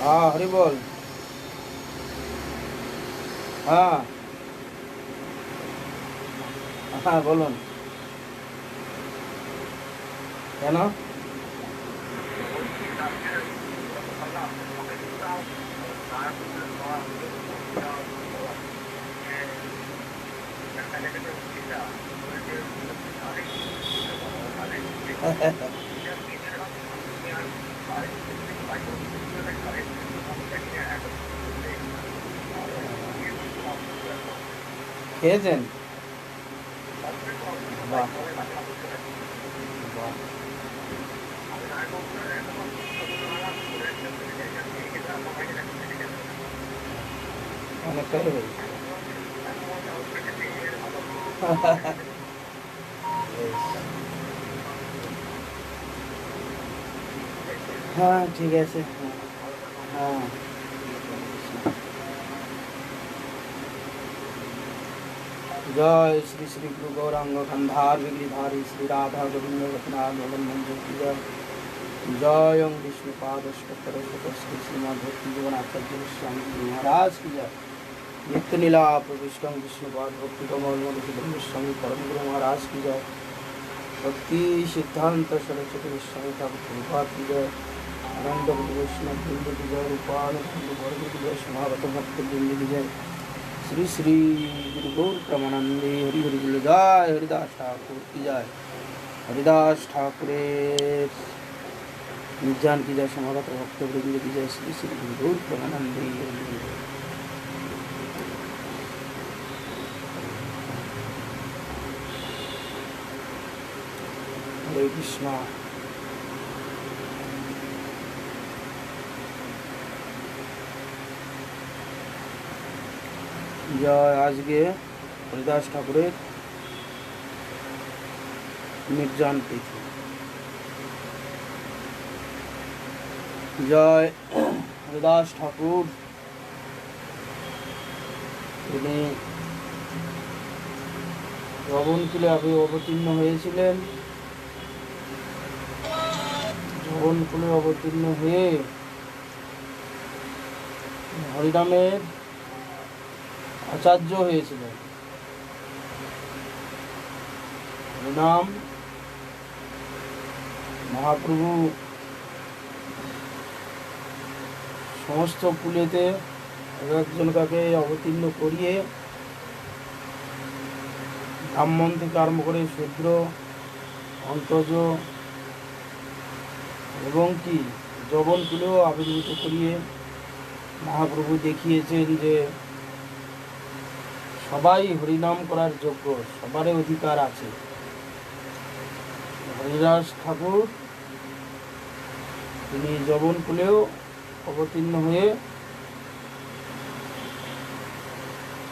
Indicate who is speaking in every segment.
Speaker 1: हाँ हरि बोल। हाँ हाँ बोलুন। কেন? খেয়েছেন? বাহ বাহ, অনেকটাই হয়েছে। বেশ। হ্যাঁ ঠিক আছে। হ্যাঁ जय श्री श्री गुरु गौरांग कंधार विग्रिधारी श्री राधा गोविंद रत्नाथ भवन मंजूर की जय। जय ओम विष्णुपादष्टोत्तर श्री श्रीमद् भक्ति जीवनाचार्य स्वामी जी महाराज की जय। नित्य नीला प्रविष्टम विष्णुपाद भक्ति कमल स्वामी परम गुरु महाराज की जय। भक्ति सिद्धांत सरस्वती स्वामी ठाकुर प्रभुपाद की जय। आनंद वैष्णव बिंदु की जय। रूपानंद वर्ग की जय। समागत भक्त बिंदु की जय। श्री श्री गुरु गौर प्रमानंदे हरि हरि बोल। जय हरिदास ठाकुर की जय। हरिदास ठाकुरेर निर्जान की जय। समागत भक्त वृंद की जय। श्री श्री गुरु गौर प्रमानंदे हरि हरि। हरे कृष्णा। जय। आज के हरिदास ठाकुरेर निर्जान तिथि। जय हरिदास ठाकुर তিনি যবনকুলে অবতীর্ণ হয়েছিলেন। যবনকুলে অবতীর্ণ হয়ে হরিনামের আচার্য হয়েছিলেন। হরিনাম মহাপ্রভু সমস্ত কুলেতে একজন কাকে অবতীর্ণ করিয়ে ব্রাহ্মণ থেকে আরম্ভ করে শূদ্র অন্তজ এবং কি যবনকুলেও আবির্ভূত করিয়ে মহাপ্রভু দেখিয়েছেন যে সবাই হরিনাম করার যোগ্য, সবারই অধিকার আছে। হরিদাস ঠাকুর তিনি যবনকুলেও অবতীর্ণ হয়ে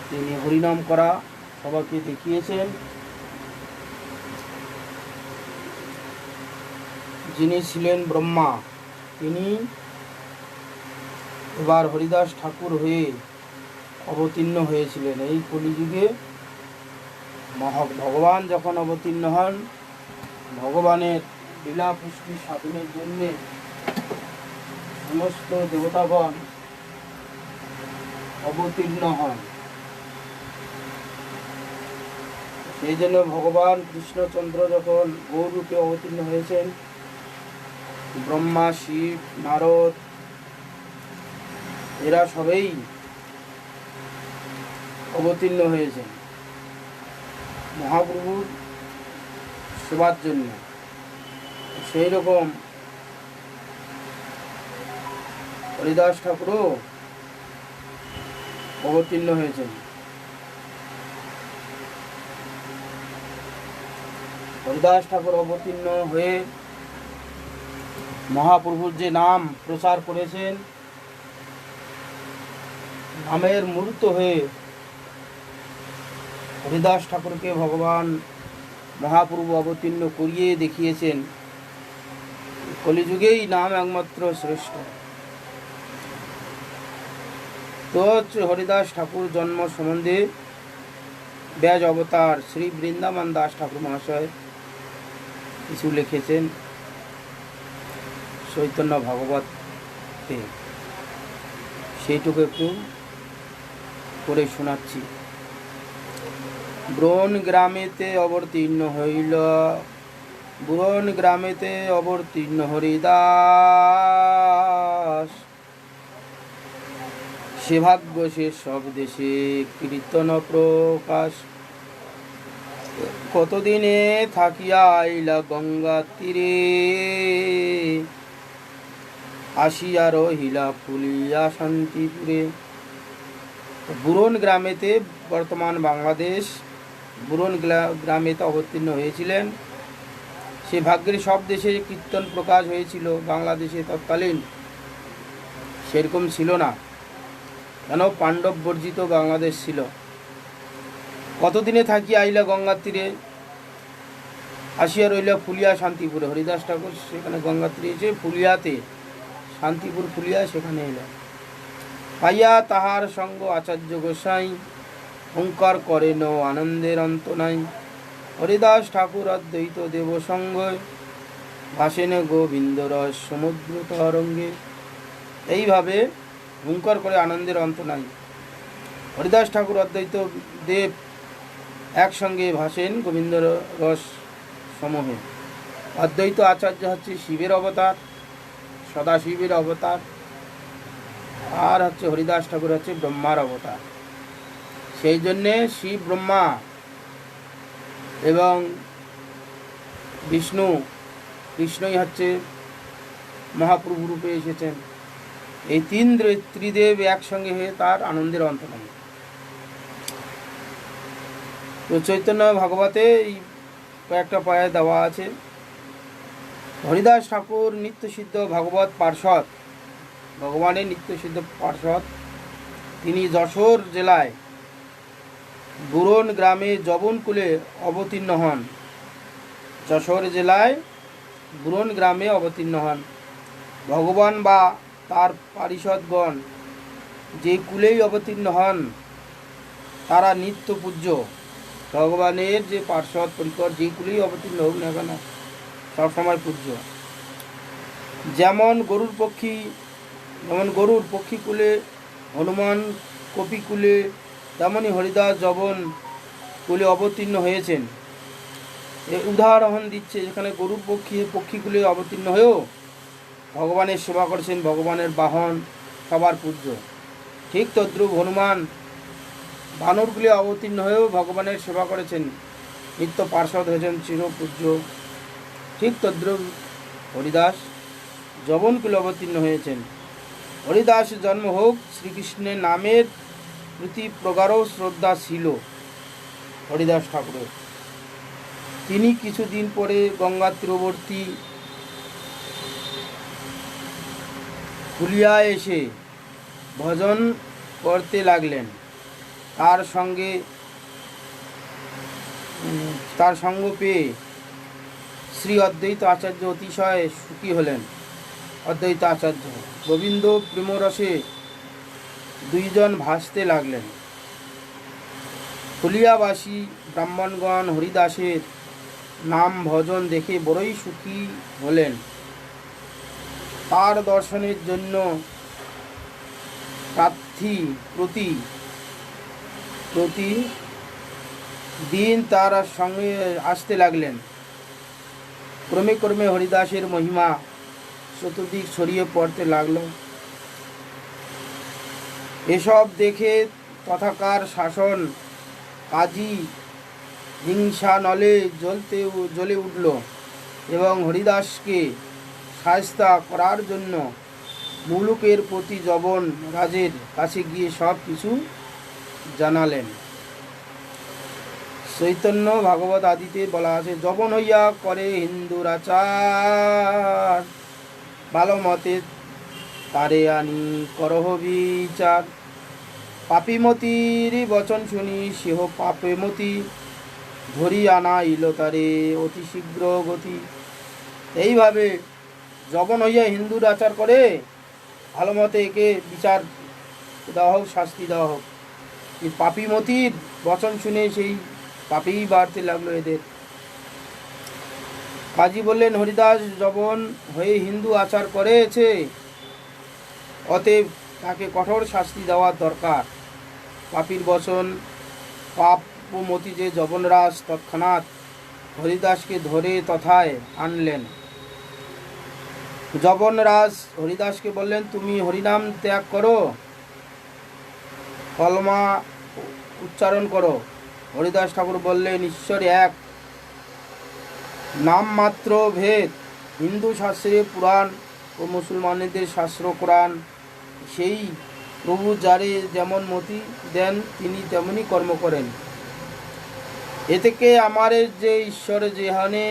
Speaker 1: তিনি হরিনাম করা সবাইকে দেখিয়েছেন। যিনি ছিলেন ব্রহ্মা তিনি এবার হরিদাস ঠাকুর হয়ে অবতীর্ণ হয়েছিলেন। এই কলিযুগে ভগবান যখন অবতীর্ণ হন, ভগবানের লীলা পুষ্টি সাধনের জন্য সমস্ত দেবতাগণ অবতীর্ণ হন। সেই জন্য ভগবান কৃষ্ণচন্দ্র যখন গৌরূপে অবতীর্ণ হয়েছেন, ব্রহ্মা শিব নারদ এরা সবাই অবতীর্ণ হয়েছেন মহাপ্রভুর সেবার জন্য। সেই রকম হরিদাস ঠাকুরও অবতীর্ণ হয়েছেন। হরিদাস ঠাকুর অবতীর্ণ হয়ে মহাপ্রভুর যে নাম প্রচার করেছেন, নামের মূর্ত হয়ে হরিদাস ঠাকুরকে ভগবান মহাপ্রভু অবতীর্ণ করিয়ে দেখিয়েছেন কলিযুগেই নাম একমাত্র শ্রেষ্ঠ। তো হরিদাস ঠাকুর জন্ম সম্বন্ধে ব্যাস অবতার শ্রী বৃন্দাবন দাস ঠাকুর মহাশয় কিছু লিখেছেন চৈতন্য ভাগবতে, সেইটুকু একটু করে শোনাচ্ছি। ব্রণ গ্রামেতে অবতীর্ণ হইল, ব্রণ গ্রামেতে অবতীর্ণ হরিদাস, সে ভাগ্য সে সব দেশে কীর্তন প্রকাশ। কতদিনে থাকিয়া আইলা গঙ্গা তীরে, আসিয়া রহিলা ফুলিয়া শান্তিপুরে। বুরন গ্রামেতে, বর্তমান বাংলাদেশ, বুরন গ্রামেতে অবতীর্ণ হয়েছিলেন। সে ভাগ্যের সব দেশে কীর্তন প্রকাশ হয়েছিল। বাংলাদেশে তৎকালীন সেরকম ছিল না, কেন পাণ্ডব বর্জিত বাংলাদেশ ছিল। কতদিনে থাকিয়া আইলা গঙ্গার তীরে, আসিয়া রইলা ফুলিয়া শান্তিপুরে। হরিদাস ঠাকুর সেখানে গঙ্গার তীরে এসে ফুলিয়াতে, শান্তিপুর ফুলিয়া, সেখানে এলেন। পাইয়া তাহার সঙ্গ আচার্য গোসাই, ওঙ্কার করেন আনন্দের অন্ত নাই। হরিদাস ঠাকুর অদ্বৈত দেব সঙ্গ, ভাসেন গোবিন্দ রস সমুদ্র তরঙ্গে। এইভাবে ওঙ্কার করে আনন্দের অন্ত নাই। হরিদাস ঠাকুর অদ্বৈত দেব একসঙ্গে ভাসেন গোবিন্দ রস সমূহে। অদ্বৈত আচার্য হচ্ছে শিবের অবতার, সদাশিবের অবতার, আর হচ্ছে হরিদাস ঠাকুর হচ্ছে ব্রহ্মার অবতার। সেই জন্যে শিব ব্রহ্মা এবং বিষ্ণু, কৃষ্ণই হচ্ছে মহাপ্রভু রূপে এসেছেন। এই তিন ত্রিদেব একসঙ্গে হয়ে তার আনন্দের অন্ত নেই। তো চৈতন্য ভাগবতে এই কয়েকটা পায়ে দেওয়া আছে। হরিদাস ঠাকুর নিত্যসিদ্ধ ভাগবত পার্ষদ, ভগবানের নিত্যসিদ্ধ পার্ষদ। তিনি যশোর জেলায় বুরন গ্রামে যবনকুলে অবতীর্ণ হন। যশোর জেলায় বুরন গ্রামে অবতীর্ণ হন। ভগবান বা তার পারিষদগণ যে কুলেই অবতীর্ণ হন তারা নিত্য পূজ্য। ভগবানের যে পার্ষদ পরিকর যে কুলেই অবতীর্ণ হোক না কেন, সবসময় পূজ্য। যেমন গরুর পক্ষী কুলে, হনুমান কপিকুলে, তেমনি হরিদাস যবন কুলে অবতীর্ণ হয়েছেন। এ উদাহরণ দিচ্ছে, যেখানে গরুর পক্ষীকুলে অবতীর্ণ হয়েও ভগবানের সেবা করেছেন, ভগবানের বাহন, সবার পূজ্য। ঠিক তদ্রূপ হনুমান বানরকুলে অবতীর্ণ হয়েও ভগবানের সেবা করেছেন, নিত্য পার্ষদ হয়েছেন, চিরপূজ্য। ঠিক তদ্রূপ হরিদাস যবনকুলে অবতীর্ণ হয়েছেন। হরিদাস জন্ম হোক, শ্রীকৃষ্ণের নামের প্রতি প্রগাঢ় শ্রদ্ধা ছিল হরিদাস ঠাকুরের। তিনি কিছুদিন পরে গঙ্গা তীরবর্তী ফুলিয়া এসে ভজন করতে লাগলেন। তার সঙ্গ পেয়ে শ্রী অদ্বৈত আচার্য অতিশয় সুখী হলেন। অদ্বৈত আচার্য গোবিন্দ প্রেমরসে দুইজন ভাসতে লাগলেন। ফুলিয়াবাসী ব্রাহ্মণগণ হরিদাসের নাম ভজন দেখে বড়ই সুখী হলেন। তার দর্শনের জন্য প্রতি দিন তার সঙ্গে আসতে লাগলেন। ক্রমে ক্রমে হরিদাসের মহিমা চতুর্দিক ছড়িয়ে পড়তে লাগল। এসব দেখে তথাকার শাসন কাজী হিংসা নলে জ্বলে উঠল এবং হরিদাসকে শায়েস্তা করার জন্য মুলুকের প্রতি যবন রাজের কাছে গিয়ে সব কিছু জানালেন। চৈতন্য ভাগবত আদিতে বলা আছে, যবন হইয়া করে হিন্দুর আচার, ভালো মতে তারে আনি করহ বিচার। পাপীমতির বচন শুনি সেহ পাপেমতি, ধরি আনা ইল তারে অতি শীঘ্র গতি। এইভাবে যবন হইয়া হিন্দুর আচার করে, ভালো মতে একে বিচার দেওয়া হোক, শাস্তি দেওয়া হোক। এই পাপীমতির বচন শুনে সেই পাপেই বাড়তে লাগলো এদের। কাজী বললেন, হরিদাস যবন হয়ে হিন্দু আচার করেছে, অতএব তাকে কঠোর শাস্তি দেওয়ার দরকার। পাপীর বচন পাপমতি যে যবনরাজ তৎক্ষণাৎ হরিদাসকে ধরে তথায় আনলেন। যবনরাজ হরিদাসকে বললেন, তুমি হরিনাম ত্যাগ করো, কলমা উচ্চারণ করো। হরিদাস ঠাকুর বললেন, ঈশ্বর এক, নামমাত্র ভেদ। হিন্দু শাস্ত্রে পুরাণ ও মুসলমানদের শাস্ত্র কোরআন, সেই প্রভু যারে যেমন মতি দেন তিনি তেমনই কর্ম করেন। এ থেকে আমাদের যে ঈশ্বর যেহানে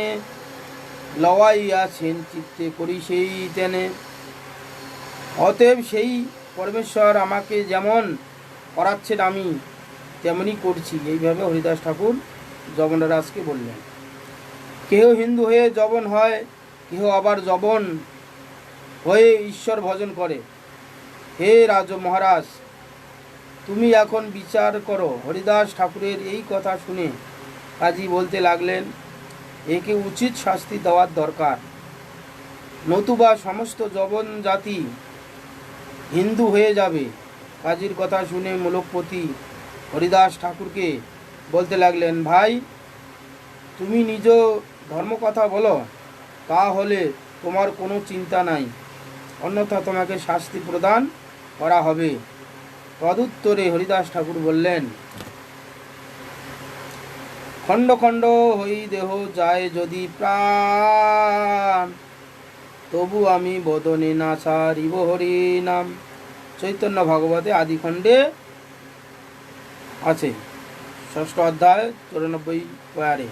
Speaker 1: লওয়াইয়াছেন চিত্তে করি সেই তেনে, অতএব সেই পরমেশ্বর আমাকে যেমন করাচ্ছেন আমি তেমনই করছি। এইভাবে হরিদাস ঠাকুর যবনরাজকে বললেন। কেহ হিন্দু হয়ে যবন হয়, কেহ আবার যবন হয়ে ঈশ্বর ভজন করে। হে রাজ মহারাজ, তুমি এখন বিচার করো। হরিদাস ঠাকুরের এই কথা শুনে কাজী বলতে লাগলেন, একে উচিত শাস্তি দেওয়ার দরকার, নতুবা সমস্ত যবন জাতি হিন্দু হয়ে যাবে। কাজীর কথা শুনে মূলকপতি হরিদাস ঠাকুরকে বলতে লাগলেন, ভাই তুমি নিজ ধর্ম কথা বলো, তাহলে তোমার কোনো চিন্তা নাই, অন্যথা তোমাকে শাস্তি প্রদান করা হবে। তদুত্তরে হরিদাস ঠাকুর বললেন, খণ্ড খণ্ড হই দেহ যায় যদি প্রাণ, তবু আমি বদনে না ছাড়িব হরি নাম। চৈতন্য ভাগবতে আদি খণ্ডে আছে, 6ষ্ঠ অধ্যায় 94 পয়ারে।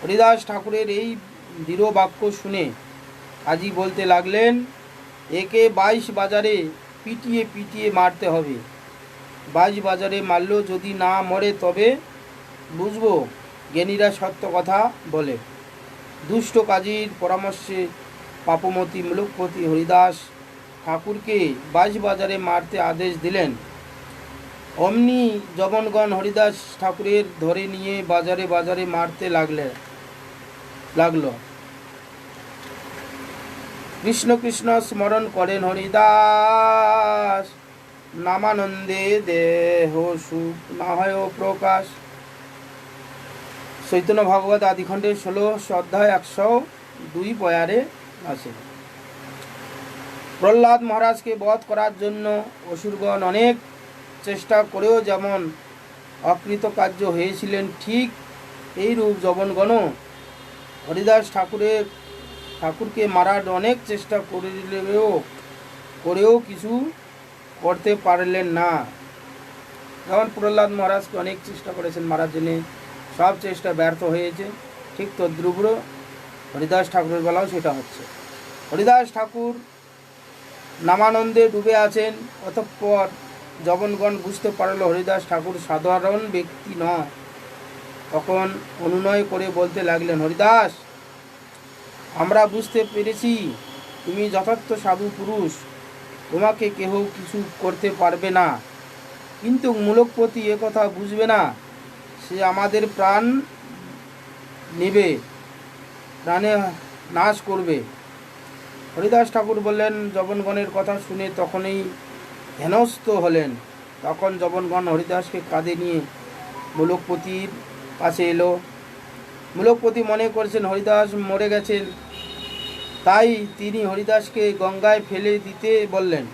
Speaker 1: হরিদাস ঠাকুরের এই দৃঢ় বাক্য শুনে কাজী বলতে লাগলেন, একে 22 বাজারে পিটিয়ে পিটিয়ে মারতে হবে। 22 বাজারে মারলেও যদি না মরে তবে বুঝবো জ্ঞানীরা সত্য কথা বলে। দুষ্ট কাজীর পরামর্শে পাপমতি মূলকপতি হরিদাস ঠাকুরকে 22 বাজারে মারতে আদেশ দিলেন। অমনি যবনগণ হরিদাস ঠাকুরের ধরে নিয়ে বাজারে বাজারে মারতে লাগলো। কৃষ্ণ কৃষ্ণ স্মরণ করেন হরিদাস, নামানন্দে দেহ সুখ না হয় প্রকাশ। চৈতন্য ভাগবত আদিখণ্ডের 16 অধ্যায় 102 পয়ারে আছে। প্রহ্লাদ মহারাজকে বধ করার জন্য অসুরগণ অনেক চেষ্টা করেও যেমন অকৃতকার্য হয়েছিলেন, ঠিক এইরূপ যবনগণও হরিদাস ঠাকুরকে মারার অনেক চেষ্টা করেও কিছু করতে পারলেন না। যেমন প্রহ্লাদ মহারাজকে অনেক চেষ্টা করেছেন মারার জন্য, সব চেষ্টা ব্যর্থ হয়েছে, ঠিক তদ্রূপ হরিদাস ঠাকুরের বেলাও সেটা হচ্ছে। হরিদাস ঠাকুর নামানন্দে ডুবে আছেন। অতঃপর যবনগণ বুঝতে পারল হরিদাস ঠাকুর সাধারণ ব্যক্তি নয়। তখন অনুনয় করে বলতে লাগলেন, হরিদাস, আমরা বুঝতে পেরেছি তুমি যথার্থ সাধু পুরুষ, তোমাকে কেহ কিছু করতে পারবে না, কিন্তু মূলকপতি একথা বুঝবে না, সে আমাদের প্রাণ নেবে, প্রাণে নাশ করবে। হরিদাস ঠাকুর বললেন, যবনগণের কথা শুনে তখনই হেনস্থ হলেন। তখন যবনগণ হরিদাসকে কাঁধে নিয়ে মূলকপতির কাছে এলো। মূলকপতি মনে করছেন হরিদাস মরে গেছেন, তাই তিনি হরিদাসকে গঙ্গায় ফেলে দিতে বললেন।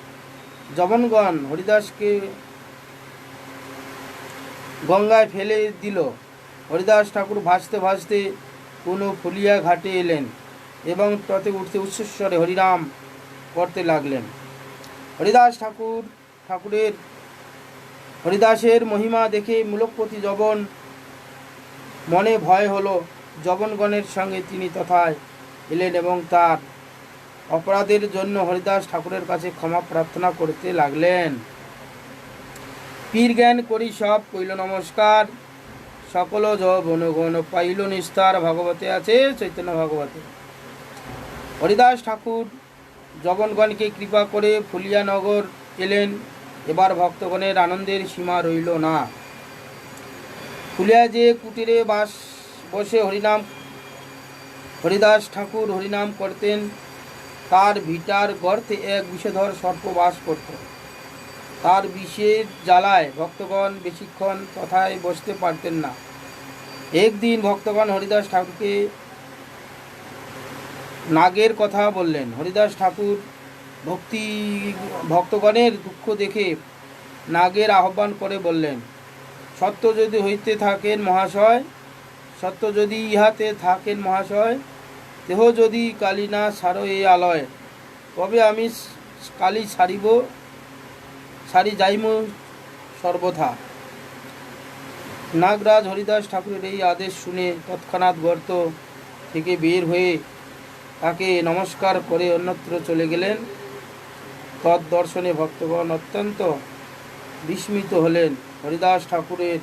Speaker 1: যবনগণ হরিদাসকে গঙ্গায় ফেলে দিল। হরিদাস ঠাকুর ভাসতে ভাসতে কোনো ফুলিয়া ঘাটে এলেন এবং ততে উঠতে উচ্চস্বরে হরিনাম করতে লাগলেন। হরিদাসের মহিমা দেখে মূলকপতি যবন মনে ভয় হলো। যবনগণের সঙ্গে তিনি তথায় এলেন এবং তার অপরাধের জন্য হরিদাস ঠাকুরের কাছে ক্ষমা প্রার্থনা করতে লাগলেন। পীর জ্ঞান করি সব কইল নমস্কার, সকল যবনগণ পাইল নিস্তার। ভাগবতে আছে, চৈতন্য ভাগবতে। হরিদাস ঠাকুর যবনগণকে কৃপা করে ফুলিয়ানগর এলেন এবার ভক্তগণের আনন্দের সীমা রইল না। ফুলিয়া যে কুটিরে বসে হরিদাস ঠাকুর হরিনাম করতেন, তার ভিটার গর্তে এক বিষধর সর্প বাস করত। তার বিষের জ্বালায় ভক্তগণ বেশিক্ষণ তথায় বসতে পারতেন না। একদিন ভক্তগণ হরিদাস ঠাকুরকে নাগের কথা বললেন। হরিদাস ঠাকুর ভক্তগণের দুঃখ দেখে নাগের আহ্বান করে বললেন, সত্য যদি হইতে থাকেন মহাশয়, সত্য যদি ইহাতে থাকেন মহাশয়, দেহ যদি কালী না সারো এই আলয়, তবে আমি কালী সারি যাইম সর্বথা। নাগরাজ হরিদাস ঠাকুরের এই আদেশ শুনে তৎক্ষণাৎ গর্ত থেকে বের হয়ে তাকে নমস্কার করে অন্যত্র চলে গেলেন। তদ্দর্শনে ভক্তগণ অত্যন্ত বিস্মিত হলেন। হরিদাস ঠাকুরের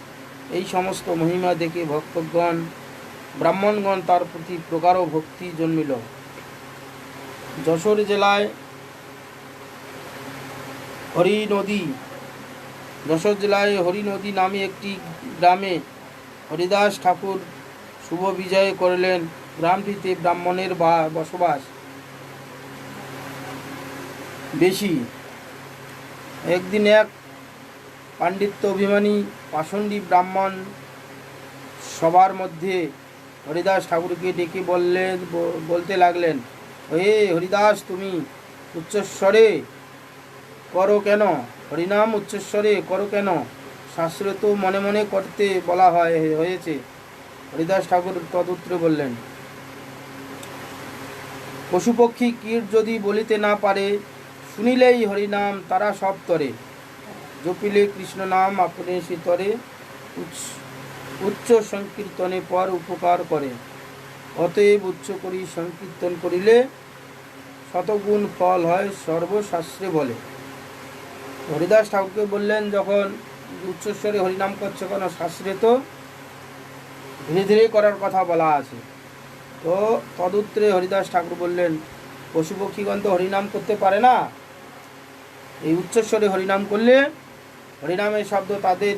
Speaker 1: এই সমস্ত মহিমা দেখে ভক্তগণ ব্রাহ্মণগণ তার প্রতি প্রগাঢ় ভক্তি জন্মিল। যশোর জেলায় হরি নদী নামে একটি গ্রামে হরিদাস ঠাকুর শুভ বিজয় করলেন। গ্রামটিতে ব্রাহ্মণের বসবাস বেশি। একদিন এক পাণ্ডিত্য অভিমানী পাষণ্ডী ব্রাহ্মণ সবার মধ্যে হরিদাস ঠাকুরকে ডেকে বলতে লাগলেন, হে হরিদাস, তুমি উচ্চস্বরে করো কেন? হরিনাম উচ্চস্বরে করো কেন? শাস্ত্রে তো মনে মনে করতে বলা হয়েছে। হরিদাস ঠাকুর তদুত্তরে বললেন, পশুপক্ষী কীট যদি বলিতে না পারে, শুনিলেই হরিনাম তারা সব তরে। জপিলে কৃষ্ণ নাম আপনি শীতরে, উচ্চ সংকীর্তনে পর উপকার করে। অতএব উচ্চ করি সংকীর্তন করিলে শতগুণ ফল হয়, সর্বশাস্ত্রে বলে। হরিদাস ঠাকুরকে বললেন, যখন উচ্চস্বরে হরিনাম করছে কেন? শাস্ত্রে তো ধীরে ধীরে করার কথা বলা আছে। তো তদুত্তরে হরিদাস ঠাকুর বললেন, পশুপক্ষীগণ তো হরিনাম করতে পারে না, এই উচ্চস্বরে হরিনাম করলে, হরিনামের শব্দ তাদের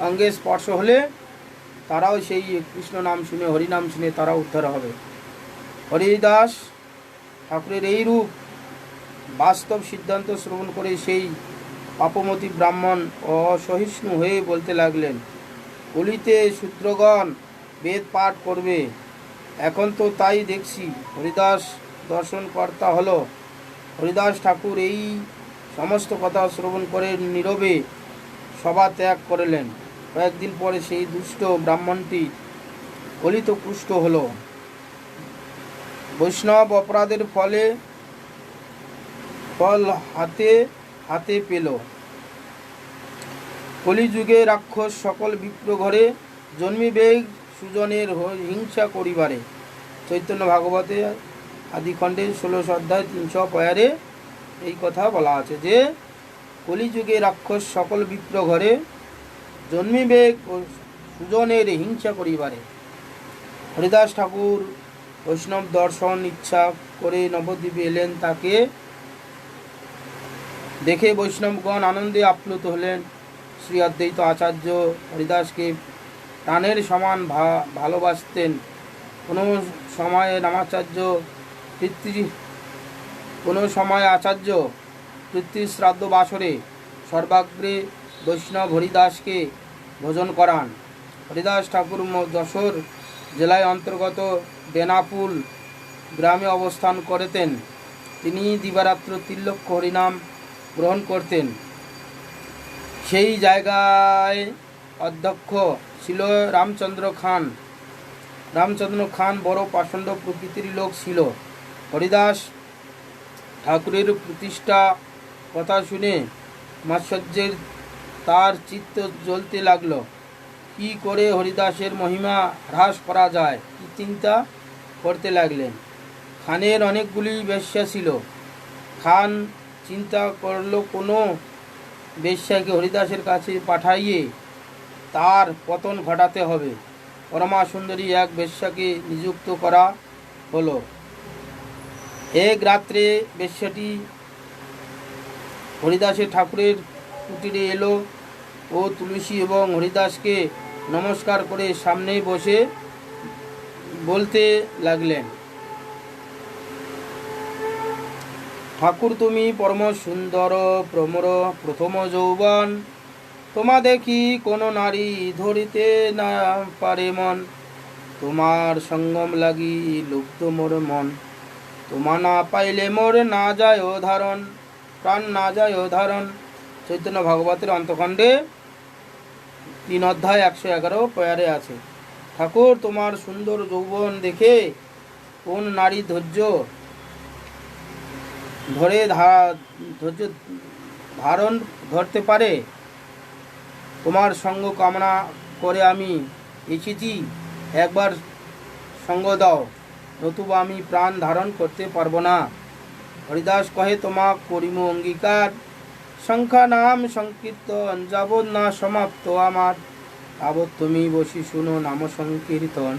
Speaker 1: অঙ্গে স্পর্শ হলে তারাও সেই কৃষ্ণ নাম শুনে, হরিনাম শুনে তারাও উদ্ধার হবে। হরিদাস ঠাকুরের এই রূপ বাস্তব সিদ্ধান্ত শ্রবণ করে সেই পাপমতী ব্রাহ্মণ অসহিষ্ণু হয়ে বলতে লাগলেন, কলিতে শূদ্রগণ বেদ পাঠ করবে, এখন তো তাই দেখছি। হরিদাস দর্শনকর্তা হলো। হরিদাস ঠাকুর এই সমস্ত কথা শ্রবণ করে নীরবে সভা ত্যাগ করলেন। কয়েকদিন পরে সেই দুষ্ট ব্রাহ্মণটি কলিত কুষ্ঠ হল। বৈষ্ণব অপরাধের ফল হাতে পেল। কলিযুগে রাক্ষস সকল বিপ্র ঘরে জন্মিবে সুজনের হিংসা করিবারে। চৈতন্য ভাগবতে আদিখণ্ডে 16 অধ্যায় 300 এই কথা বলা আছে যে কলিযুগে রাক্ষস সকল বিপ্র ঘরে জন্মিবে সুজনের হিংসা করিবারে। হরিদাস ঠাকুর বৈষ্ণব দর্শন ইচ্ছা করে নবদ্বীপে এলেন। তাকে দেখে বৈষ্ণবগণ আনন্দে আপ্লুত হলেন। শ্রী অদ্বৈত আচার্য হরিদাসকে প্রাণের সমান ভালোবাসতেন। কোনো সময় আচার্য পিতৃশ্রাদ্ধ বাসরে সর্বাগ্রে বৈষ্ণব হরিদাসকে ভোজন করান। হরিদাস ঠাকুর যশোর জেলায় অন্তর্গত বেনাপুল গ্রামে অবস্থান করতেন। তিনি দিবারাত্র 3 লক্ষ হরিনাম গ্রহণ করতেন। সেই জায়গায় অধ্যক্ষ ছিল রামচন্দ্র খান বড় পাষণ্ড প্রকৃতির লোক ছিল। হরিদাস ঠাকুরের প্রতিষ্ঠা কথা শুনে মাৎসর্যের তার চিত্ত জ্বলতে লাগলো। কি করে হরিদাসের মহিমা হ্রাস করা যায়, কি চিন্তা করতে লাগলেন। খানের অনেকগুলি বেশ্যা ছিল। খান চিন্তা করলো কোনো বেশ্যাকে হরিদাসের কাছে পাঠাইয়ে তার পতন ঘটাতে হবে। পরমা সুন্দরী এক বেশ্যাকে নিযুক্ত করা হলো। এক রাত্রে বেশ্যাটি হরিদাসের ঠাকুরের কুটিরে এলো ও তুলসী এবং হরিদাসকে নমস্কার করে সামনে বসে বলতে লাগলেন, ঠাকুর তুমি পরম সুন্দর প্রমর প্রথম যৌবন, তোমা দেখি কোনো নারী ধরিতে না পারে মন, তোমার সঙ্গম লাগি লুপ্ত মোর মন, তোমা না পাইলে মোর না যায় ও ধারণ, প্রাণ না যায় ও ধারণ। চৈতন্য ভাগবতের অন্তখণ্ডে 3 অধ্যায় 111 পয়ারে আছে। ঠাকুর তোমার সুন্দর যৌবন দেখে কোন নারী ধৈর্য ধারণ ধরতে পারে? তোমার সঙ্গ কামনা করে আমি এসেছি, একবার সঙ্গ দাও, নতুবা আমি প্রাণ ধারণ করতে পারবো না। হরিদাস কহে, তোমা করিম অঙ্গীকার, সংখ্যা নাম সংকীর্তন যাবৎ না সমাপ্ত আমার, তাবৎ তুমি বসি শুনো নাম সংকীর্তন,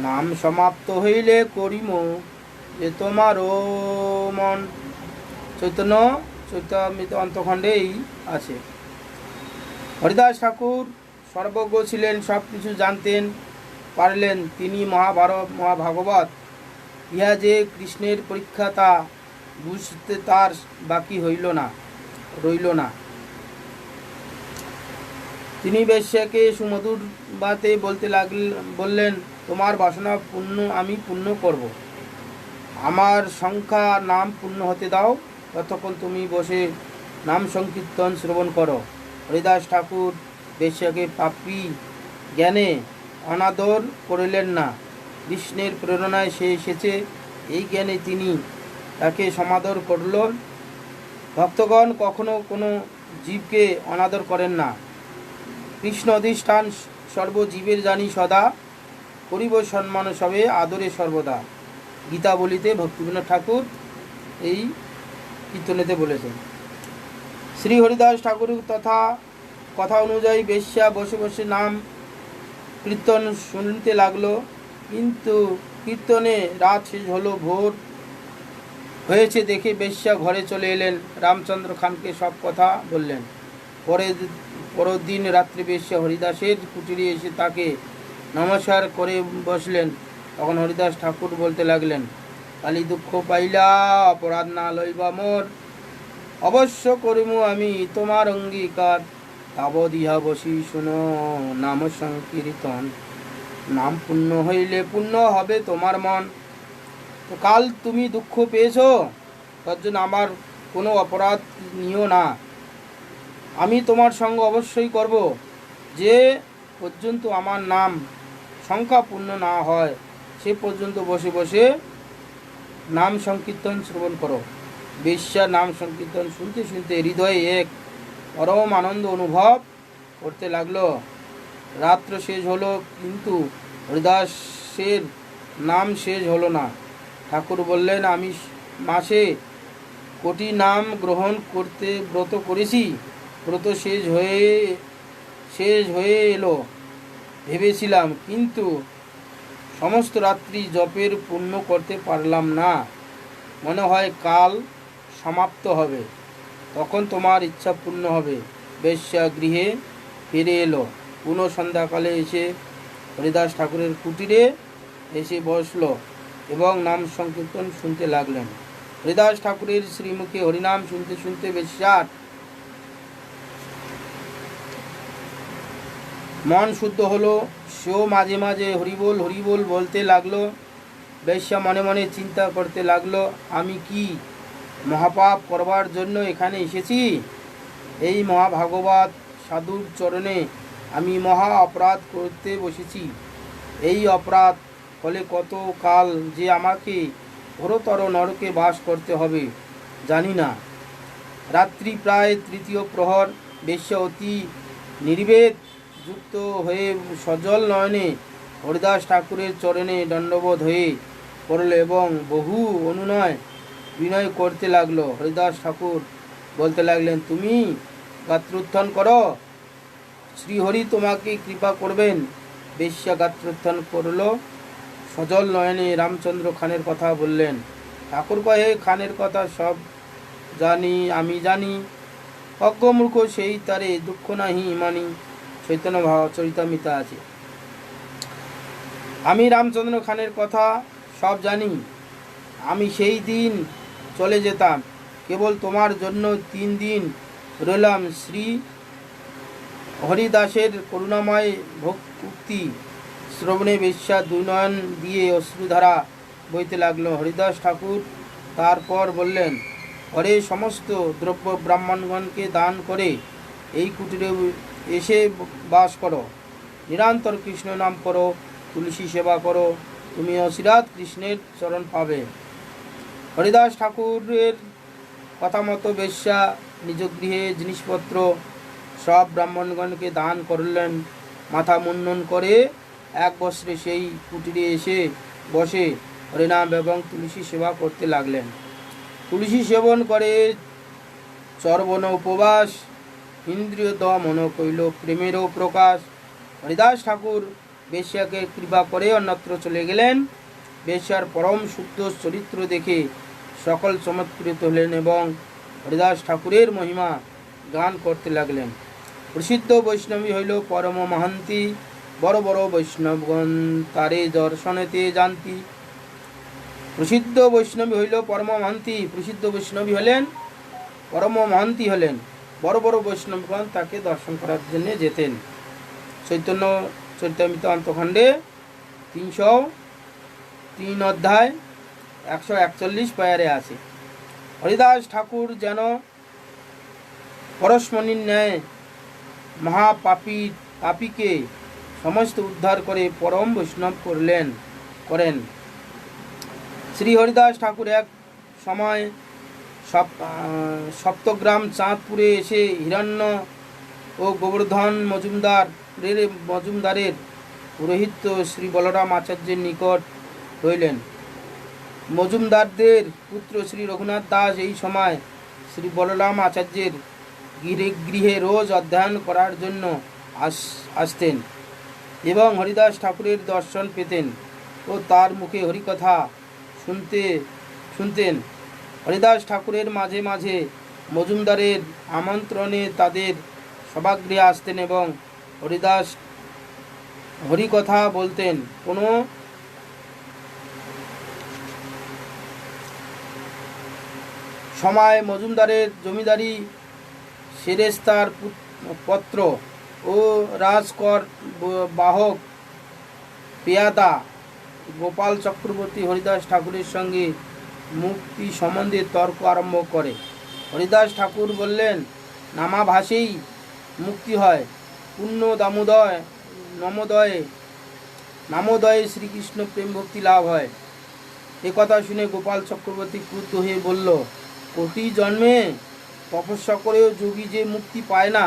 Speaker 1: নাম সমাপ্ত হইলে করিম যে তোমারও মন। চৈতন্য চৈতামৃত অন্তখণ্ডেই আছে। হরিদাস ঠাকুর সর্বজ্ঞ ছিলেন, সব কিছু জানতেন পারলেন। তিনি মহাভাগবত ইহা যে কৃষ্ণের পরীক্ষা তা বুঝতে তার বাকি রইল না। তিনি বেশ্যাকে সুমধুর বাতে বললেন, তোমার বাসনা পূর্ণ আমি পূর্ণ করব, আমার সংখ্যা নাম পূর্ণ হতে দাও, ততক্ষণ তুমি বসে নাম সংকীর্তন শ্রবণ করো। হরিদাস ঠাকুর বেশ্যাকে পাপী জ্ঞানে অনাদর করিলেন না। কৃষ্ণের প্রেরণায় সে এসেছে, এই জ্ঞানে তিনি তাকে সমাদর করলেন। ভক্তগণ কখনো কোনো জীবকে অনাদর করেন না। কৃষ্ণ অধিষ্ঠান সর্বজীবের জানি সদা, করিব সম্মান সবে আদরে সর্বদা। গীতা বলিতে ভক্তিবিনোদ ঠাকুর এই কীর্তনেতে বলেছেন। শ্রী হরিদাস ঠাকুর কথা অনুযায়ী বেশ্যা বসে বসে নাম কীর্তন শুনতে লাগলো। কিন্তু কীর্তনে রাত শেষ হলো, ভোর হয়েছে দেখে বেশ্যা ঘরে চলে এলেন। রামচন্দ্র খানকে সব কথা বললেন। পরের দিন রাত্রে বেশ্যা হরিদাসের কুটিরে এসে তাকে নমস্কার করে বসলেন। তখন হরিদাস ঠাকুর বলতে লাগলেন, কালী দুঃখ পাইলা অপরাধ না লইবা মোর, অবশ্য করিমু আমি তোমার অঙ্গীকার, তাবৎ ইহা বসি শুনো নাম সংকীর্তন, নাম পূর্ণ হইলে পূর্ণ হবে তোমার মন। তো কাল তুমি দুঃখ পেয়েছো, তার জন্য আমার কোনো অপরাধ নিও না, আমি তোমার সঙ্গ অবশ্যই করব, যে পর্যন্ত আমার নাম সংখ্যা পূর্ণ না হয় সে পর্যন্ত বসে বসে নাম সংকীর্তন শ্রবণ করো। বেশ্যা নাম সংকীর্তন শুনতে শুনতে হৃদয়ে এক পরম আনন্দ অনুভব করতে লাগলো। রাত্র শেষ হলো, কিন্তু হরিদাসের নাম শেষ হলো না। ঠাকুর বললেন, আমি মাসে কোটি নাম গ্রহণ করতে ব্রত করেছি, ব্রত শেষ হয়ে এলো ভেবেছিলাম, কিন্তু সমস্ত রাত্রি জপের পূর্ণ করতে পারলাম না, মনে হয় কাল সমাপ্ত হবে, তখন তোমার ইচ্ছা পূর্ণ হবে। বেশ্যা গৃহে ফিরে এলো। পুনঃ সন্ধ্যাকালে এসে হরিদাস ঠাকুরের কুটিরে এসে বসল এবং নাম সংকীর্তন শুনতে লাগলেন। হরিদাস ঠাকুরের শ্রীমুখে হরিনাম শুনতে শুনতে বেশ্যার মন শুদ্ধ হলো। সেও মাঝে মাঝে হরিবোল হরিবোল বলতে লাগলো। বেশ্যা মনে মনে চিন্তা করতে লাগলো, আমি কি মহাপাপ করবার জন্য এখানে এসেছি? এই মহাভাগবত সাধুর চরণে আমি মহা অপরাধ করতে বসেছি। এই অপরাধ ফলে কত কাল যে আমাকে ঘোরতর নরকে বাস করতে হবে জানি না। রাত্রি প্রায় তৃতীয় প্রহর। বেশ্যা অতি নির্বেদ যুক্ত হয়ে সজল নয়নে হরিদাস ঠাকুরের চরণে দণ্ডবোধ হয়ে পড়ল এবং বহু অনুনয় বিনয় করতে লাগলো। হরিদাস ঠাকুর বলতে লাগলেন, তুমি গাত্রোত্থান করো, শ্রীহরি তোমাকে কৃপা করবেন। বেশ্যা গাত্রোত্থান করল। সজল নয়নে রামচন্দ্র খানের কথা বললেন। ঠাকুর কহে, খানের কথা সব জানি, আমি জানি, অজ্ঞমূর্খ সেই তারে দুঃখ নাহি মানি, চৈতন্য চরিতামৃতা আছে। আমি রামচন্দ্র খানের কথা সব জানি। আমি সেই দিন চলে যেতাম, কেবল তোমার জন্য 3 দিন রইলাম। শ্রী হরিদাসের করুণাময় উক্তি শ্রবণে বেশ্যা 2 নয়ন দিয়ে অশ্রুধারা বইতে লাগলো। হরিদাস ঠাকুর তারপর বললেন, ঘরে সমস্ত দ্রব্য ব্রাহ্মণগণকে দান করে এই কুটিরে এসে বাস করো, নিরন্তর কৃষ্ণ নাম করো, তুলসী সেবা করো, তুমি অচিরাত কৃষ্ণের চরণ পাবে। হরিদাস ঠাকুরের কথা মতো বেশ্যা নিজ গৃহে জিনিসপত্র সব ব্রাহ্মণগণকে দান করলেন। মাথা মুন্ডন করে 1 বৎসরে সেই কুটিরে এসে বসে হরিনাম এবং তুলসী সেবা করতে লাগলেন। তুলসী সেবন করে চর্বণ উপবাস, ইন্দ্রিয় দমন কইল প্রেমেরও প্রকাশ। হরিদাস ঠাকুর বেশ্যাকে কৃপা করে অন্যত্র চলে গেলেন। বেশ্যার পরম শুদ্ধ চরিত্র দেখে সকল চমৎকৃত হলেন এবং হরিদাস ঠাকুরের মহিমা গান করতে লাগলেন। প্রসিদ্ধ বৈষ্ণবী হইল পরম মহান্তি, বড় বড় বৈষ্ণবগণ তারে দর্শনেতে জানতি। প্রসিদ্ধ বৈষ্ণবী হইল পরম মহান্তি, প্রসিদ্ধ বৈষ্ণবী হলেন পরম মহান্তি হলেন, বড় বড় বৈষ্ণবগণ তাকে দর্শন করার জন্য যেতেন। চৈতন্য চরিতামৃত অন্তখণ্ডে 303 অধ্যায় 141 পায়ারে আছে। হরিদাস ঠাকুর যেন পরশমণির ন্যায় মহাপাপীকে সমস্ত উদ্ধার করে পরম বৈষ্ণব করেন। শ্রী হরিদাস ঠাকুর এক সময় সপ্তগ্রাম চাঁদপুরে এসে হিরণ্য ও গোবর্ধন মজুমদারের পুরোহিত শ্রী বলরাম আচার্যের নিকট রইলেন। মজুমদারদের পুত্র শ্রী রঘুনাথ দাস এই সময় শ্রী বলরাম আচার্যের গৃহে রোজ অধ্যয়ন করার জন্য আসতেন এবং হরিদাস ঠাকুরের দর্শন পেতেন ও তার মুখে হরিকথা শুনতেন। হরিদাস ঠাকুরের মাঝে মাঝে মজুমদারের আমন্ত্রণে তাদের সভাগৃহে আসতেন এবং হরিদাস হরিকথা বলতেন। কোনো সময় মজুমদারের জমিদারি সেরেস্তার পত্র ও রাজকর বাহক পেয়াদা গোপাল চক্রবর্তী হরিদাস ঠাকুরের সঙ্গে মুক্তি সম্বন্ধে তর্ক আরম্ভ করে। হরিদাস ঠাকুর বললেন, নামাভাসেই মুক্তি হয়, পুণ্য নামোদয়ে শ্রীকৃষ্ণ প্রেম ভক্তি লাভ হয়। একথা শুনে গোপাল চক্রবর্তী ক্রুদ্ধ হয়ে বলল, কোটি জন্মে তপস্যা করেও যোগী যে মুক্তি পায় না,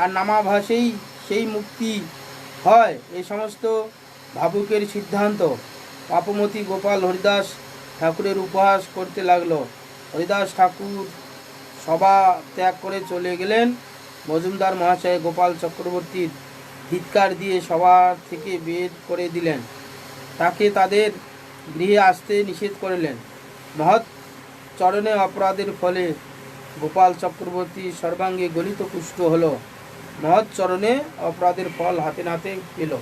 Speaker 1: আর নামাভাসেই সেই মুক্তি হয়, এই সমস্ত ভাবুকের সিদ্ধান্ত। পাপমতি গোপাল হরিদাস ঠাকুরের উপহাস করতে লাগলো। হরিদাস ঠাকুর সভা ত্যাগ করে চলে গেলেন। মজুমদার মহাশয় গোপাল চক্রবর্তীর ধিক্কার দিয়ে সভা থেকে বের করে দিলেন। তাকে তাদের গৃহে আসতে নিষেধ করলেন। মহৎ চরণে অপরাধের ফলে গোপাল চক্রবর্তী সর্বাঙ্গে গলিত কুষ্ঠ হল। মহৎ চরণে অপরাধের ফল হাতে নাতে পেল।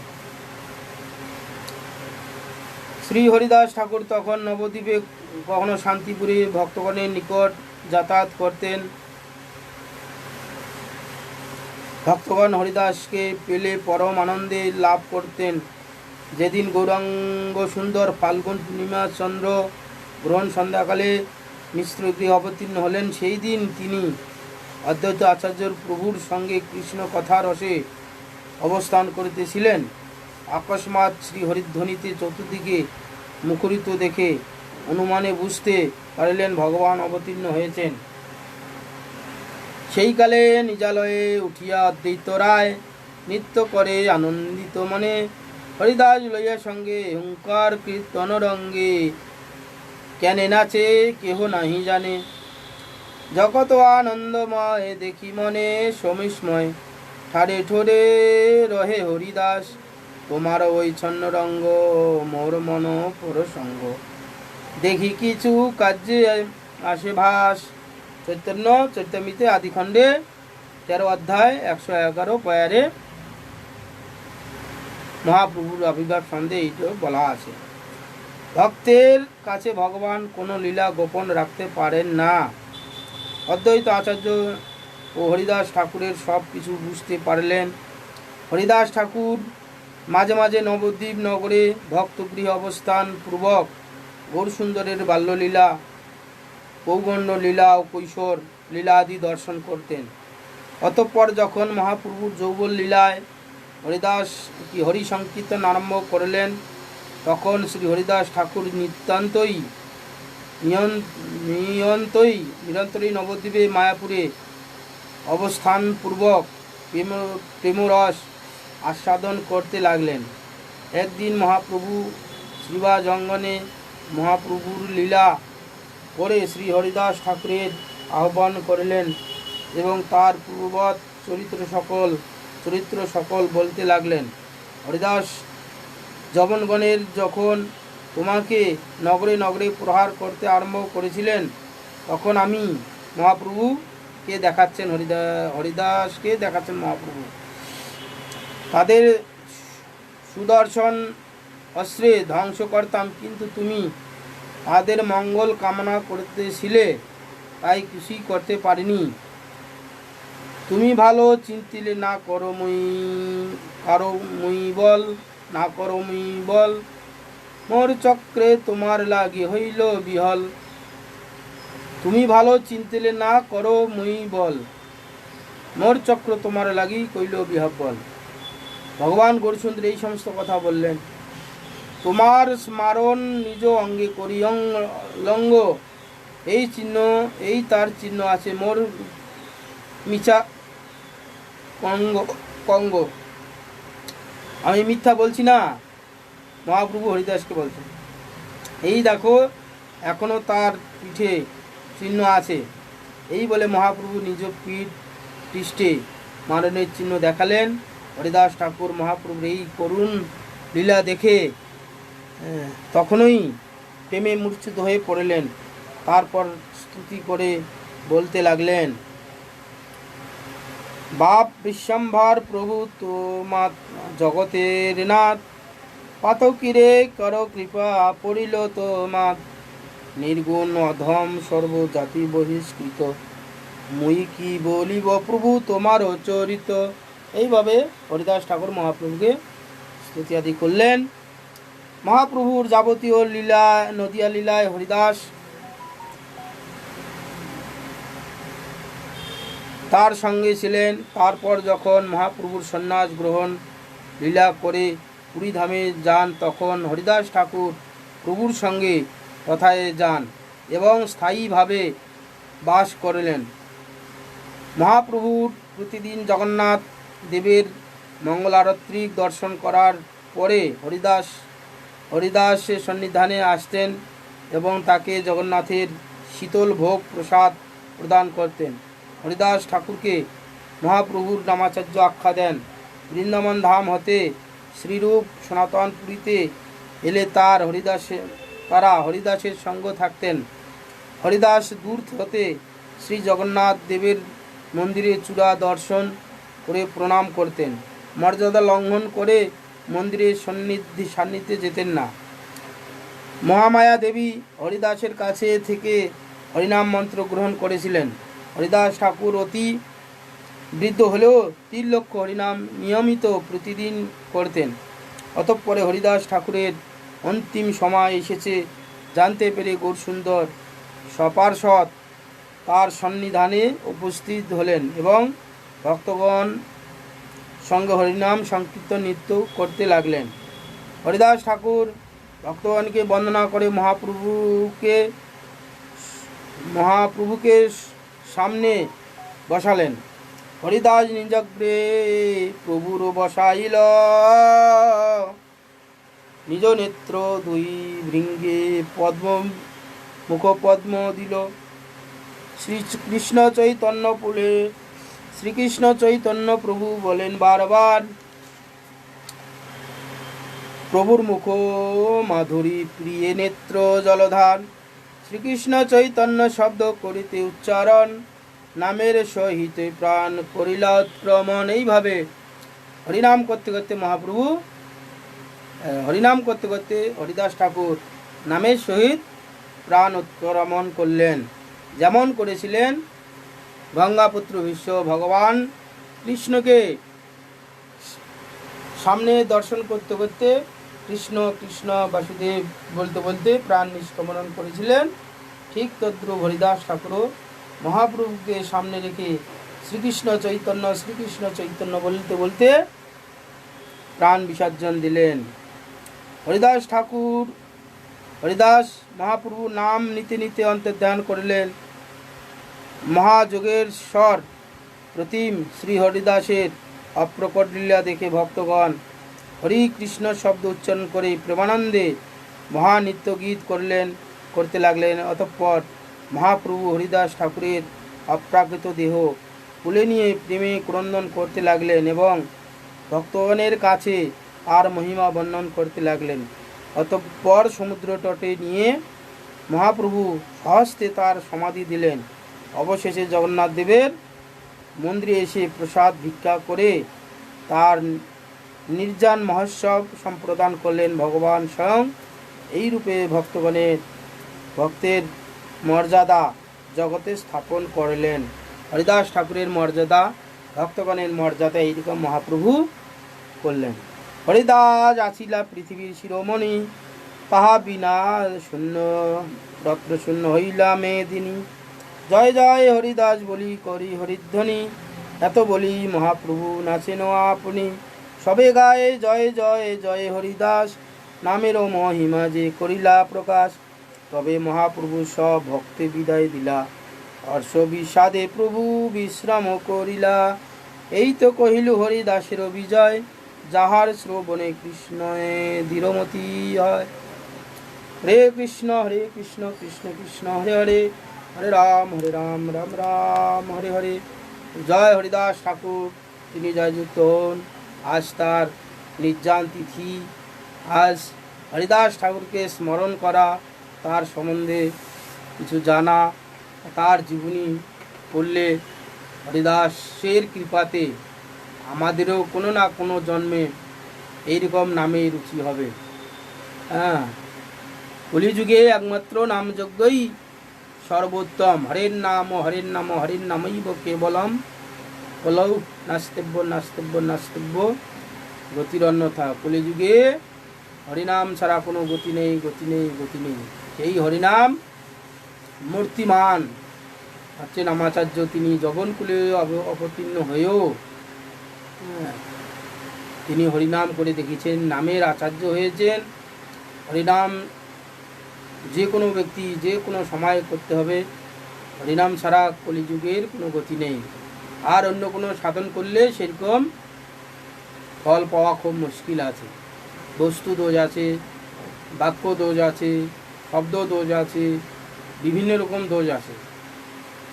Speaker 1: শ্রী হরিদাস ঠাকুর তখন নবদ্বীপে কখনো শান্তিপুরে ভক্তগণের নিকট যাতায়াত করতেন। ভক্তগণ হরিদাসকে পেলে পরম আনন্দে লাভ করতেন। যেদিন গৌরাঙ্গ সুন্দর ফাল্গুন পূর্ণিমা চন্দ্র গ্রহণ সন্ধ্যাকালে মিশ্র গৃহে অবতীর্ণ হলেন, সেই দিন তিনি অদ্বৈত আচার্যর প্রভুর সঙ্গে কৃষ্ণ কথা রসে অবস্থান করিতেছিলেন। আকস্মাৎ শ্রী হরিধ্বনিতে চতুর্দিকে মুখরিত দেখে অনুমানে বুঝতে পারিলেন ভগবান অবতীর্ণ হয়েছেন। সেই কালে নিজালয়ে উঠিয়া অদ্বৈত রায় নৃত্য করে আনন্দিত মনে হরিদাস লইয়া সঙ্গে হুঙ্কার কীর্তন রঙ্গে, কেনে নাচে কেহ নাহি জানে। জগৎ আনন্দময় দেখি মনে সমিস্ময়, ঠারে ঠোরে রহে হরিদাস, তোমার ওই ছন্ন রঙ্গ মোর মন প্রসঙ্গ। দেখি কিছু কার্যে আসে ভাস, চৈতন্য চৈতামৃতে আদিখণ্ডে 13 অধ্যায় 111 পয়ারে মহাপ্রভুর আবির্ভাব সম্বন্ধে এইটা বলা আছে। ভক্তের কাছে ভগবান কোনো লীলা গোপন রাখতে পারেন না। অদ্বৈত আচার্য ও হরিদাস ঠাকুরের সব কিছু বুঝতে পারলেন। হরিদাস ঠাকুর মাঝে মাঝে নবদ্বীপ নগরে ভক্তগৃহ অবস্থান পূর্বক গৌরসুন্দরের বাল্যলীলা, পৌগণ্য লীলা ও কৈশোর লীলা আদি দর্শন করতেন। অতঃপর যখন মহাপ্রভুর যৌবন লীলায় হরি সংকীর্তন আরম্ভ করলেন, তখন শ্রী হরিদাস ঠাকুর নিরন্তরই নবদ্বীপে মায়াপুরে অবস্থানপূর্বক প্রেমরস আস্বাদন করতে লাগলেন। একদিন মহাপ্রভু শ্রীবাস অঙ্গনে মহাপ্রভুর লীলা করে শ্রী হরিদাস ঠাকুরের আহ্বান করলেন এবং তার পূর্ববৎ চরিত্র সকল বলতে লাগলেন। হরিদাস যবনগণের যখন তোমাকে নগরে নগরে প্রহার করতে আরম্ভ করেছিলেন, তখন আমি মহাপ্রভুকে দেখাচ্ছেন হরিদাসকে দেখাচ্ছেন মহাপ্রভু। তাদের সুদর্শন অস্ত্রে ধ্বংস করতাম, কিন্তু তুমি তাদের মঙ্গল কামনা করতেছিলে, তাই কিছুই করতে পারিনি। তুমি ভালো চিন্তিলে না করো মুই বল, মোর চক্রে তোমার লাগি হইল বিহল। তুমি ভালো চিন্তিলে না করো মুই বল, মোর চক্র তোমার লাগি কইল বিহল। ভগবান গৌরসুন্দর এই সমস্ত কথা বললেন। তোমার স্মরণ নিজ অঙ্গে করি লঙ্গ, এই তার চিহ্ন আছে মোর মিছা কঙ্গ। আমি মিথ্যা বলছি না, মহাপ্রভু হরিদাসকে বলছেন। এই দেখো এখনো তার পিঠে চিহ্ন আছে। এই বলে মহাপ্রভু নিজ পৃষ্ঠে মারণের চিহ্ন দেখালেন। হরিদাস ঠাকুর মহাপ্রভুর এই করুণ লীলা দেখে তখনই প্রেমে মূর্ছিত হয়ে পড়লেন। তারপর স্তুতি করে বলতে লাগলেন, বাপ বিশ্বম্ভর প্রভু তোমা জগতের নাথ, পাতকিরে কর কৃপা পড়িল তোমার, নির্গুণ অধম সর্বজাতি বহিষ্কৃত, মুই কি বলিব প্রভু তোমার চরিত। এইভাবে হরিদাস ঠাকুর মহাপ্রভুকে স্তুতি আদি করলেন। মহাপ্রভুর যাবতীয় লীলা নদিয়া লীলায় হরিদাস তার সঙ্গে ছিলেন। তারপর যখন মহাপ্রভুর সন্ন্যাস গ্রহণ লীলা করে পুরীধামে যান, তখন হরিদাস ঠাকুর প্রভুর সঙ্গে কথায় যান এবং স্থায়ীভাবে বাস করলেন। মহাপ্রভুর প্রতিদিন জগন্নাথ দেবের মঙ্গলারত্রিক দর্শন করার পরে হরিদাসের সন্নিধানে আসতেন এবং তাকে জগন্নাথের শীতল ভোগ প্রসাদ প্রদান করতেন। হরিদাস ঠাকুরকে মহাপ্রভুর নামাচার্য আখ্যা দেন। বৃন্দাবন ধাম হতে শ্রীরূপ সনাতনপুরীতে এলে তারা হরিদাসের সঙ্গ থাকতেন। হরিদাস দূর হতে শ্রী জগন্নাথ দেবের মন্দিরে চূড়া দর্শন করে প্রণাম করতেন। মর্যাদা লঙ্ঘন করে মন্দিরের সান্নিধ্যে যেতেন না। মহামায়া দেবী হরিদাসের কাছে থেকে হরিনাম মন্ত্র গ্রহণ করেছিলেন। হরিদাস ঠাকুর অতি বৃদ্ধ হলেও 3 লক্ষ হরিনাম নিয়মিত প্রতিদিন করতেন। অতঃপরে হরিদাস ঠাকুরের অন্তিম সময় এসেছে জানতে পেরে গৌরসুন্দর সপার্ষদ তার সন্নিধানে উপস্থিত হলেন এবং ভক্তগণ সঙ্গে হরিনাম সংকীর্তন নৃত্য করতে লাগলেন। হরিদাস ঠাকুর ভক্তগণকে বন্দনা করে মহাপ্রভুকে সামনে বসালেন। হরিদাস নিজগ্রে প্রভুর বসাইল, নিজ নেত্র 2 ভৃঙ্গে মুখপদ্ম দিল। শ্রীকৃষ্ণ চৈতন্য প্রভু বলেন বারবার, প্রভুর মুখ মাধুরী প্রিয়ে নেত্র জলধার। শ্রীকৃষ্ণ চৈতন্য শব্দ করিতে উচ্চারণ, নামের সহিত প্রাণ করিলা উৎক্রমণ। এইভাবে হরিনাম করতে করতে মহাপ্রভু হরিনাম করতে করতে হরিদাস ঠাকুর নামের সহিত প্রাণ উৎক্রমণ করলেন, যেমন করেছিলেন গঙ্গাপুত্র ভীষ্ম ভগবান কৃষ্ণকে সামনে দর্শন করতে করতে কৃষ্ণ কৃষ্ণ বাসুদেব বলতে বলতে প্রাণ নিষ্ক্রমণ করেছিলেন। ঠিক তদ্রুপ হরিদাস ঠাকুরও মহাপ্রভুকে সামনে রেখে শ্রীকৃষ্ণ চৈতন্য বলতে বলতে প্রাণ বিসর্জন দিলেন। হরিদাস মহাপ্রভু নাম নিতে নিতে অন্তর্ধান করলেন। মহাযোগের স্বর প্রতিম শ্রী হরিদাসের অপ্রকট লীলা দেখে ভক্তগণ হরি কৃষ্ণ শব্দ উচ্চারণ করে প্রেমানন্দে মহানৃত্য গীত করতে লাগলেন। অতঃপর মহাপ্রভু হরিদাস ঠাকুরের অপ্রাকৃত দেহ তুলে নিয়ে প্রেমে ক্রন্দন করতে লাগলেন এবং ভক্তগণের কাছে আর মহিমা বর্ণন করতে লাগলেন। অতঃপর সমুদ্র তটে নিয়ে মহাপ্রভু সহস্তে তার সমাধি দিলেন। অবশেষে জগন্নাথ দেবের মন্দিরে এসে প্রসাদ ভিক্ষা করে তার নির্জান মহোৎসব সম্প্রদান করলেন ভগবান স্বয়ং। এই রূপে ভক্তের মর্যাদা জগতে স্থাপন করলেন। হরিদাস ঠাকুরের মর্যাদা, ভক্তগণের মর্যাদা এইরকম মহাপ্রভু করলেন। হরিদাস আছিলা পৃথিবীর শিরোমণি, তাহা বিনা শূন্য রত্ন শূন্য হইলা মেদিনী। জয় জয় হরিদাস বলি করি হরিধ্বনি, এত বলি মহাপ্রভু নাচেন আপনি। সবে গায়ে জয় জয় জয় হরিদাস, নামেরও মহিমা যে করিলা প্রকাশ। তবে মহাপ্রভু সব ভক্তে বিদায় দিলা, হর্ষ বিষাদে প্রভু বিশ্রাম করিলা। এই তো কহিল হরিদাসের বিজয়, যাহার শ্রবণে কৃষ্ণ ধীরমতি হয়। হরে কৃষ্ণ কৃষ্ণ কৃষ্ণ হরে হরে, হরে রাম রাম রাম হরে হরে। জয় হরিদাস ঠাকুর, তিনি জয়যুক্ত হন। আজ তার নির্জান তিথি। আজ হরিদাস ঠাকুরকে স্মরণ করা, তার সম্বন্ধে কিছু জানা, তার জীবনী পড়লে হরিদাসের কৃপাতে আমাদেরও কোনো না কোনো জন্মে এইরকম নামে রুচি হবে। হ্যাঁ, কলিযুগে একমাত্র নামযজ্ঞই সর্বোত্তম। হরের নাম হরের নামৈব কেবলম, কলৌ নাস্তিব্য গতির অন্যথা। কলিযুগে হরিনাম ছাড়া কোনো গতি নেই। সেই হরিনাম মূর্তিমান হচ্ছেন আমাচার্য। তিনি জগনকুলে অবতীর্ণ হয়েও তিনি হরিনাম করে দেখিয়েছেন, নামের আচার্য হয়েছেন। হরিনাম যে কোনো ব্যক্তি যে কোনো সময় করতে হবে। হরিনাম ছাড়া কলিযুগের কোনো গতি নেই। আর অন্য কোনো সাধন করলে সেরকম ফল পাওয়া খুব মুশকিল আছে। বস্তু দোষ আছে, বাক্য দোষ আছে, শব্দ দোষ আছে, বিভিন্ন রকম দোষ আছে।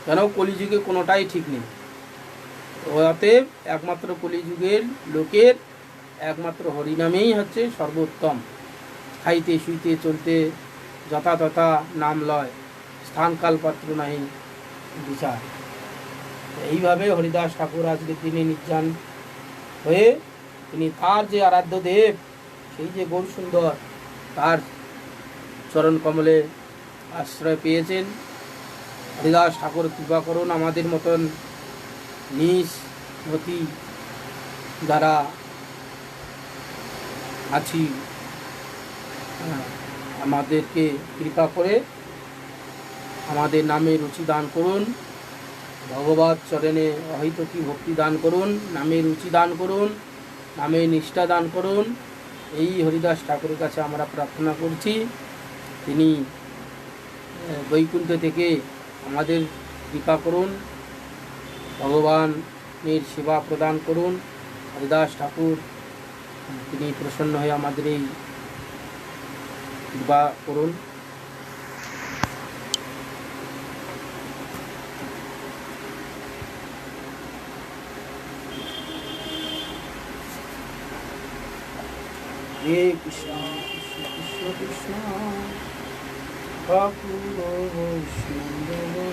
Speaker 1: কেন কলিযুগে কোনোটাই ঠিক নেই। অতএব একমাত্র কলিযুগের লোকের একমাত্র হরিনামেই হচ্ছে সর্বোত্তম। খাইতে শুইতে চলতে যথাযথা নাম লয়, স্থানকাল পাত্র নাহি বিচার। এইভাবে হরিদাস ঠাকুর আজকে তিনি নির্জান হয়ে তিনি তার যে আরাধ্য দেব, সেই যে গৌর সুন্দর, তার চরণ কমলে আশ্রয় পেয়েছেন। হরিদাস ঠাকুর কৃপা করুন আমাদের মতন নিষ্পতি যারা আছি, আমাদেরকে কৃপা করে আমাদের নামে রুচি দান করুন। ভগবত চরণে অহৈতুকী ভক্তি দান করুন, নামে রুচি দান করুন, নামে নিষ্ঠা দান করুন। এই হরিদাস ঠাকুরের কাছে আমরা প্রার্থনা করছি, তিনি বৈকুণ্ঠ থেকে আমাদের কৃপা করুন, ভগবানের সেবা প্রদান করুন। হরিদাস ঠাকুর তিনি প্রসন্ন হয়ে আমাদের এই কৃপা করুন। হরে কৃষ্ণ কৃষ্ণ কৃষ্ণ কৃষ্ণ ঠাকুর বৈষ্ণব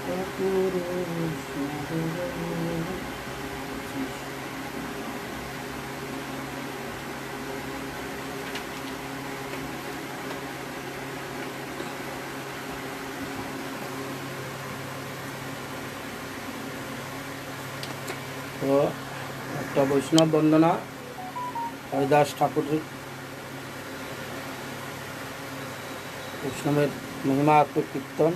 Speaker 1: ঠাকুর বৈষ্ণব তো একটা বৈষ্ণব বন্দনা হরিদাস ঠাকুর বৈষ্ণবের মহিমা কীর্তন।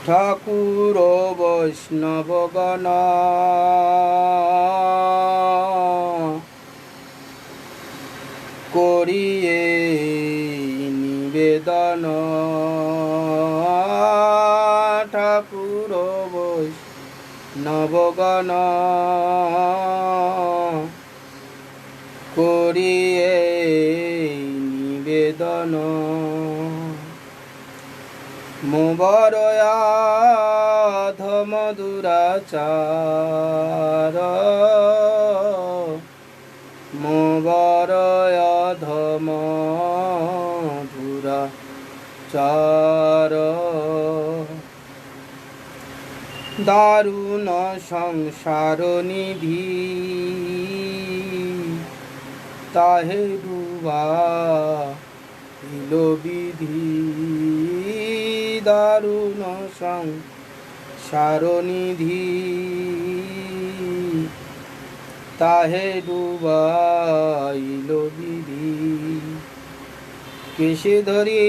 Speaker 1: ঠাকুর বৈষ্ণবগণ করিয়ে নিবেদন, ঠাকুর বৈষ্ণবগণ করিয়ে নিবেদন, মোবরয়াধম দুরাচার, মোবরয়াধম দুরাচার, দারুণ সংসার নিধি তাহে ডুবা দিল বিধি, দারুণ সংসার নিধি তাহে ডুবাইল বিধি, কেশে ধরি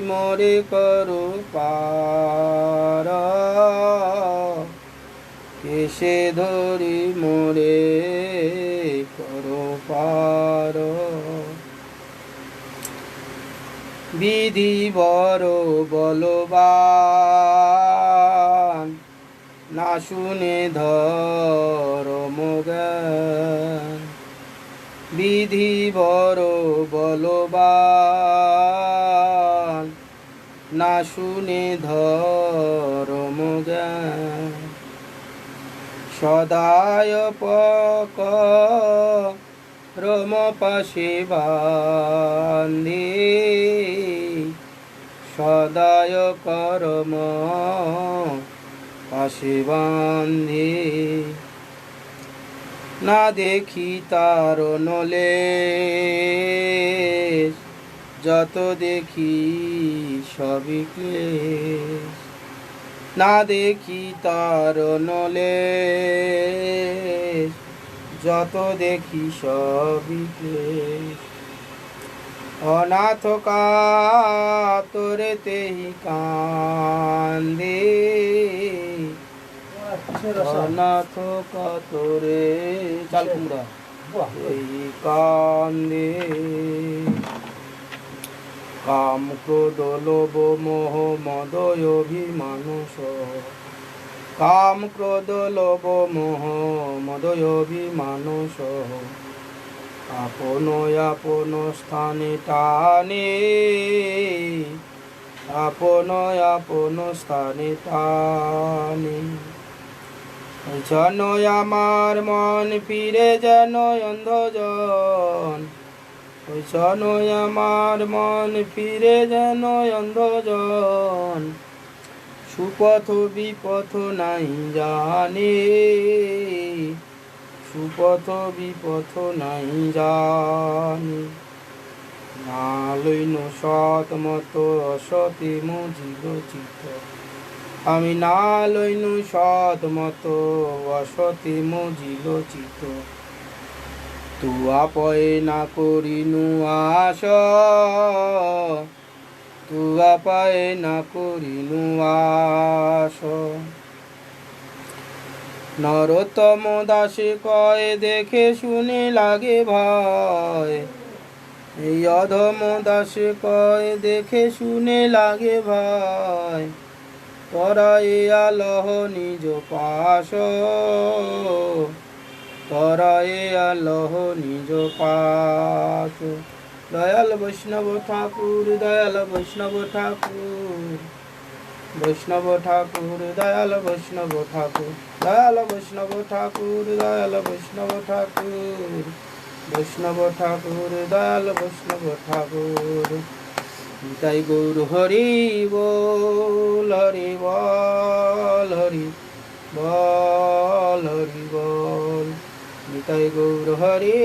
Speaker 1: মরে করো পার, কেশে ধরি মোরে করো পার, বিধি বড় বলবান না শুনে ধর্ম জ্ঞান, বিধি বড় বলবান না শুনে ধর্ম জ্ঞান, সদায় পক রম পাশে বান্ধে, সদায় করম পাশে বান্ধে, না দেখি তার নলে যত দেখি সবই ক্লেশ, না দেখি তার নলে যত দেখি সবই ক্লেশ, অনাথ কাতরে তেহি কান্দে, অনাথ কাতরে চাল কুমড়া এই কান্দে, কাম ক্রোধ লোভ মোহ মদ অভিমান সহ, কাম ক্রোধ লোভ মোহ মদ অভিমান সহ, আপন আপন স্থানে টানে, আপন আপন স্থানে টানে, যেন আমার মন ফিরে যেন অন্ধজন, যেন আমার মন ফিরে যেন অন্ধজন, সুপথ বিপথ নাই জানে, সুপথ বিপথ নাই জানে, না লইন সৎ মত অসতে মজিল চিত্ত, আমি না লইন সৎ মত অসতে মজিল চিত্ত, তুয়া পয়ে না করিনু আশ, তুয়া পায়ে না করিনু আশ, নরোত্তম দাসে কয় দেখে শুনে লাগে ভয়, এই অধম দাসে কয় দেখে শুনে লাগে ভয়, তোরা এ আলহ নিজ পাশ, তোরা এ আলহ নিজ পাশ, দয়াল বৈষ্ণব ঠাকুর, দয়াল বৈষ্ণব ঠাকুর। বৈষ্ণব ঠাকুর দয়াল বৈষ্ণব ঠাকুর দয়াল বৈষ্ণব ঠাকুর দয়াল বৈষ্ণব ঠাকুর বৈষ্ণব ঠাকুর দয়াল বৈষ্ণব ঠাকুর তাই গৌর হরি বল হরি বল হরি বল হরি বল নিতাই গৌর হরি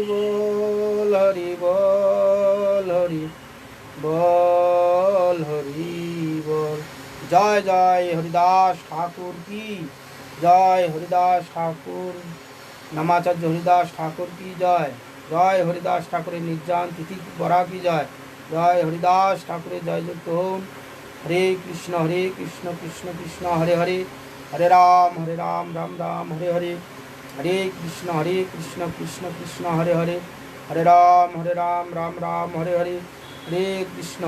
Speaker 1: বল হরি বল হরি বল হরি বল। জয় জয় হরিদাস ঠাকুর কি জয়, হরিদাস ঠাকুর নামাচার্য হরিদাস ঠাকুর কি জয়, জয় হরিদাস ঠাকুরের নির্যান তিথি বরা কি জয়, জয় হরিদাস ঠাকুরের জয় যুক্ত হোম। হরে কৃষ্ণ কৃষ্ণ কৃষ্ণ হরে হরে, হরে রাম রাম রাম হরে হরে, হরে কৃষ্ণ কৃষ্ণ কৃষ্ণ হরে হরে, হরে রাম রাম রাম হরে হরে, হরে কৃষ্ণ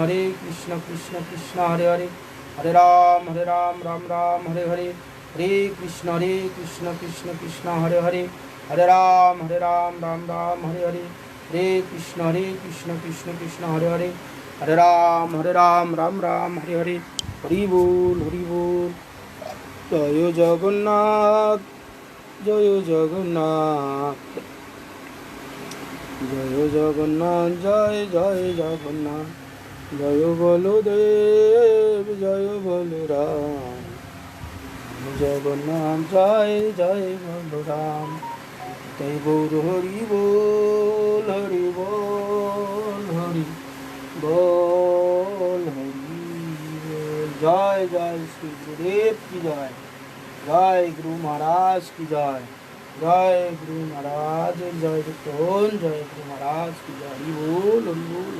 Speaker 1: কৃষ্ণ কৃষ্ণ হরে হরে, হরে রাম রাম রাম হরে হরে, হরে কৃষ্ণ কৃষ্ণ কৃষ্ণ হরে হরে, হরে রাম রাম রাম হরে হরে, হরে কৃষ্ণ কৃষ্ণ কৃষ্ণ হরে হরে, হরে রাম রাম রাম হরে হরে। হরি বল হরি বল। জয় জগন্নাথ জয় জগন্নাথ জয় জগন্নাথ জয় জয় জগন্নাথ, জয় বলদেব জয় বলরাম, জগন্নাথ জয় জয় বলরাম। তাই গৌর হরি বল হরি বল হরি বল হরি বল। জয় জয় শ্রী গুরুদেব কি জয়, জয় গুরু महाराज की जय, जय गुरु महाराज जय जय गुरु महाराज की जय। हरि बोल हरि बोल।